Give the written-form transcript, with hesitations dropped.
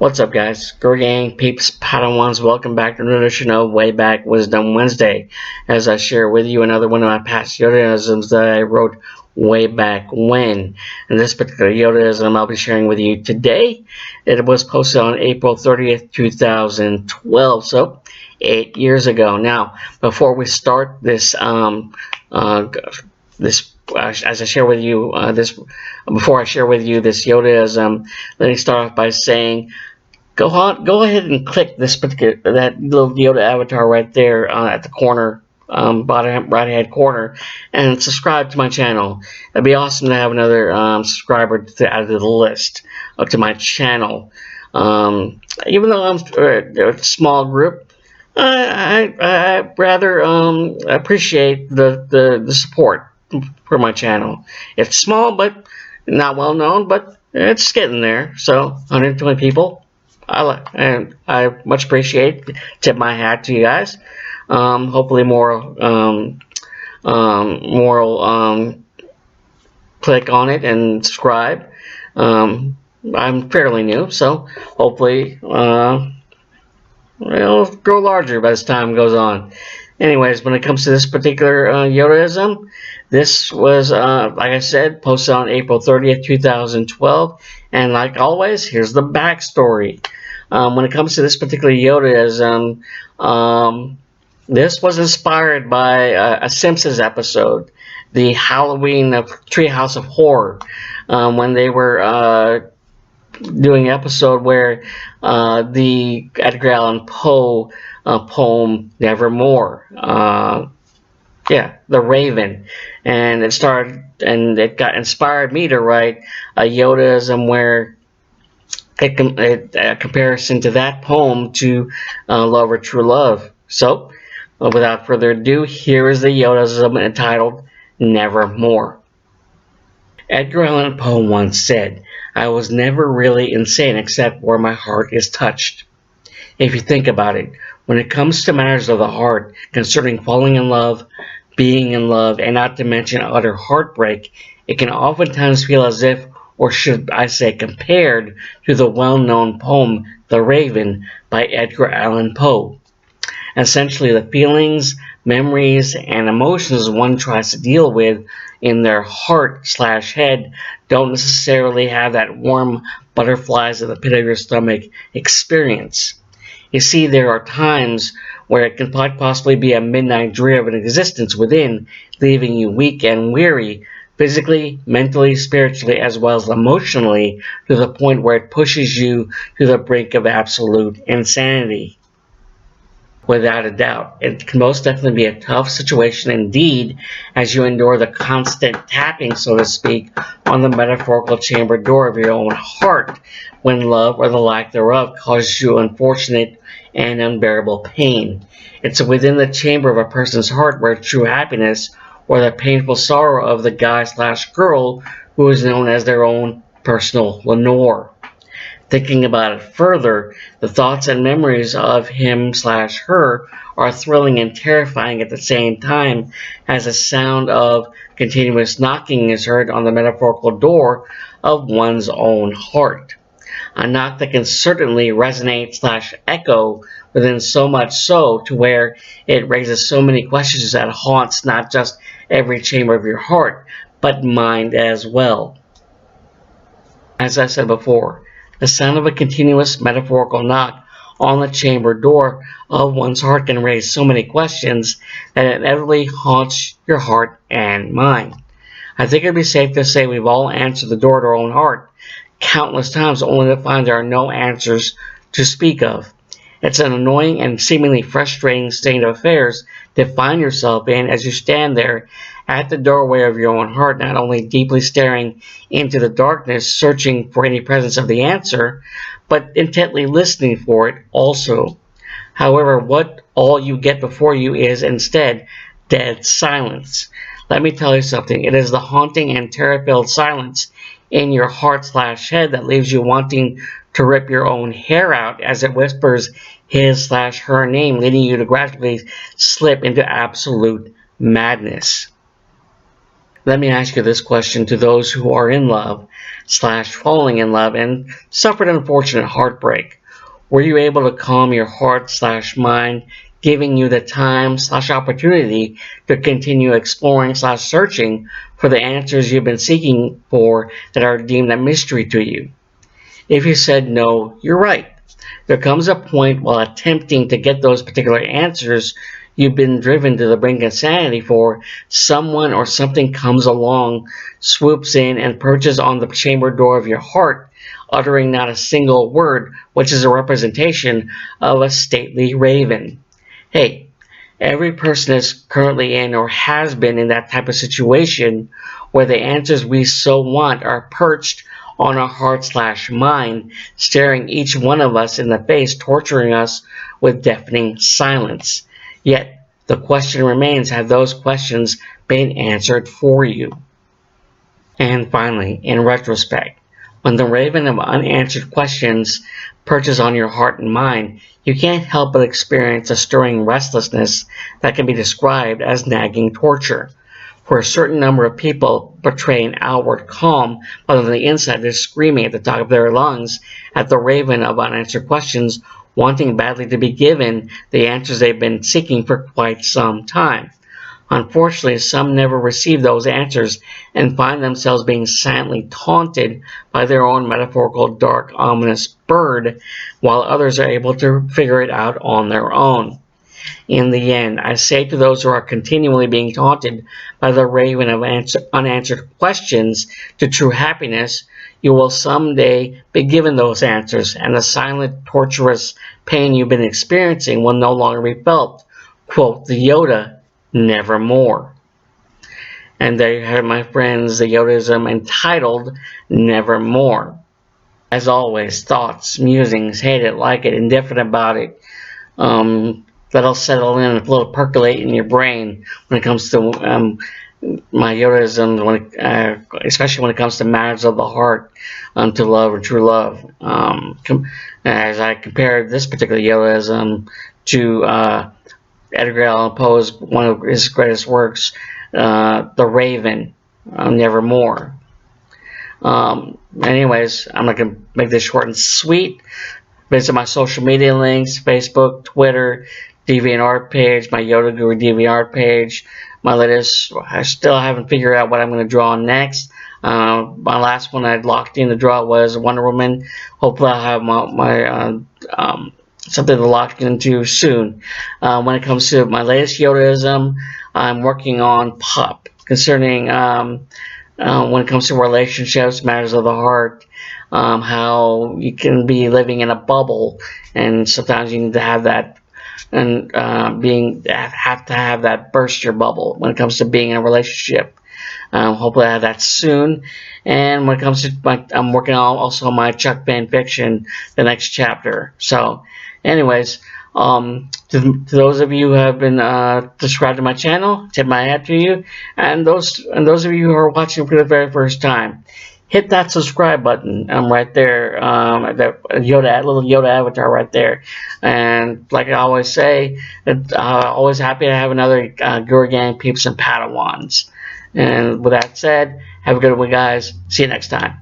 What's up, guys? Girl gang, peeps, Padawans, welcome back to another edition of Way Back Wisdom Wednesday, as I share with you another one of my past Yodaisms that I wrote way back when. And this particular Yodaism I'll be sharing with you today, it was posted on April 30th, 2012, so 8 years ago. Now, before we start this, as I share with you before I share with you this Yodaism, let me start off by saying, go ahead and click that little Yoda avatar right there at the corner, bottom right hand corner, and subscribe to my channel. It'd be awesome to have another subscriber to add to the list to my channel. Even though I'm a small group, I rather appreciate the support for my channel. It's small, but not well known, but it's getting there. So 120 people. I much appreciate. Tip my hat to you guys. Hopefully more click on it and subscribe. I'm fairly new, so hopefully it'll grow larger as time goes on. Anyways, when it comes to this particular Yodaism, this was, like I said, posted on April 30th, 2012. And like always, here's the backstory. When it comes to this particular Yodaism, this was inspired by a Simpsons episode, the Halloween of Treehouse of Horror, when they were doing an episode where the Edgar Allan Poe poem Nevermore, the Raven, and it got inspired me to write a Yodaism where a comparison to that poem to Love or True Love. So, without further ado, here is the Yodaism entitled Nevermore. Edgar Allan Poe once said, "I was never really insane except where my heart is touched." If you think about it, when it comes to matters of the heart concerning falling in love, being in love, and not to mention utter heartbreak, it can oftentimes feel as if, or should I say compared to the well-known poem The Raven by Edgar Allan Poe. Essentially, the feelings, memories, and emotions one tries to deal with in their heart/head don't necessarily have that warm butterflies at the pit of your stomach experience. You see, there are times where it can possibly be a midnight drear of an existence within, leaving you weak and weary, physically, mentally, spiritually, as well as emotionally, to the point where it pushes you to the brink of absolute insanity. Without a doubt, it can most definitely be a tough situation indeed as you endure the constant tapping, so to speak, on the metaphorical chamber door of your own heart when love or the lack thereof causes you unfortunate and unbearable pain. It's within the chamber of a person's heart where true happiness or the painful sorrow of the guy/girl who is known as their own personal Lenore. Thinking about it further, the thoughts and memories of him/her are thrilling and terrifying at the same time as the sound of continuous knocking is heard on the metaphorical door of one's own heart. A knock that can certainly resonate/echo within, so much so to where it raises so many questions that haunts not just every chamber of your heart, but mind as well. As I said before, the sound of a continuous metaphorical knock on the chamber door of one's heart can raise so many questions that it inevitably haunts your heart and mind. I think it'd be safe to say we've all answered the door to our own heart countless times only to find there are no answers to speak of. It's an annoying and seemingly frustrating state of affairs to find yourself in as you stand there at the doorway of your own heart, not only deeply staring into the darkness, searching for any presence of the answer, but intently listening for it also. However, what all you get before you is instead dead silence. Let me tell you something. It is the haunting and terror-filled silence in your heart/head that leaves you wanting to rip your own hair out as it whispers his/her name, leading you to gradually slip into absolute madness. Let me ask you this question to those who are in love / falling in love and suffered an unfortunate heartbreak. Were you able to calm your heart / mind, giving you the time / opportunity to continue exploring / searching for the answers you've been seeking for that are deemed a mystery to you? If you said no, you're right. There comes a point while attempting to get those particular answers you've been driven to the brink of insanity for, someone or something comes along, swoops in, and perches on the chamber door of your heart, uttering not a single word, which is a representation of a stately raven. Hey, every person is currently in or has been in that type of situation where the answers we so want are perched on our heart / mind, staring each one of us in the face, torturing us with deafening silence. Yet, the question remains, have those questions been answered for you? And finally, in retrospect, when the raven of unanswered questions perches on your heart and mind, you can't help but experience a stirring restlessness that can be described as nagging torture. For a certain number of people portray an outward calm, but on the inside they're screaming at the top of their lungs at the raven of unanswered questions, wanting badly to be given the answers they've been seeking for quite some time. Unfortunately, some never receive those answers and find themselves being silently taunted by their own metaphorical, dark, ominous bird, while others are able to figure it out on their own. In the end, I say to those who are continually being taunted by the raven of unanswered questions to true happiness, you will someday be given those answers, and the silent, torturous pain you've been experiencing will no longer be felt. Quote the Yoda, Nevermore. And there you have it, my friends, the Yodaism entitled Nevermore. As always, thoughts, musings, hate it, like it, indifferent about it. That'll settle in, a little percolate in your brain when it comes to my Yodaism, especially when it comes to matters of the heart, to love or true love. As I compared this particular Yodaism to Edgar Allan Poe's one of his greatest works, The Raven, Nevermore. Anyways, I'm not going to make this short and sweet. Visit my social media links, Facebook, Twitter, DeviantArt page, my Yoda Guru DeviantArt page. My latest, I still haven't figured out what I'm going to draw next. My last one I'd locked in to draw was Wonder Woman. Hopefully I'll have my something to lock into soon. When it comes to my latest Yodaism, I'm working on pop concerning when it comes to relationships, matters of the heart, how you can be living in a bubble, and sometimes you need to have that, and have to have that burst your bubble when it comes to being in a relationship. Hopefully I have that soon. And when it comes to I'm working on also my Chuck fan fiction, the next chapter. So, anyways, to those of you who have been subscribed to my channel, tip my hat to you, and those of you who are watching for the very first time, hit that subscribe button right there, that little Yoda avatar right there. And like I always say, always happy to have another Guru Gang peeps and Padawans. And with that said, have a good one, guys. See you next time.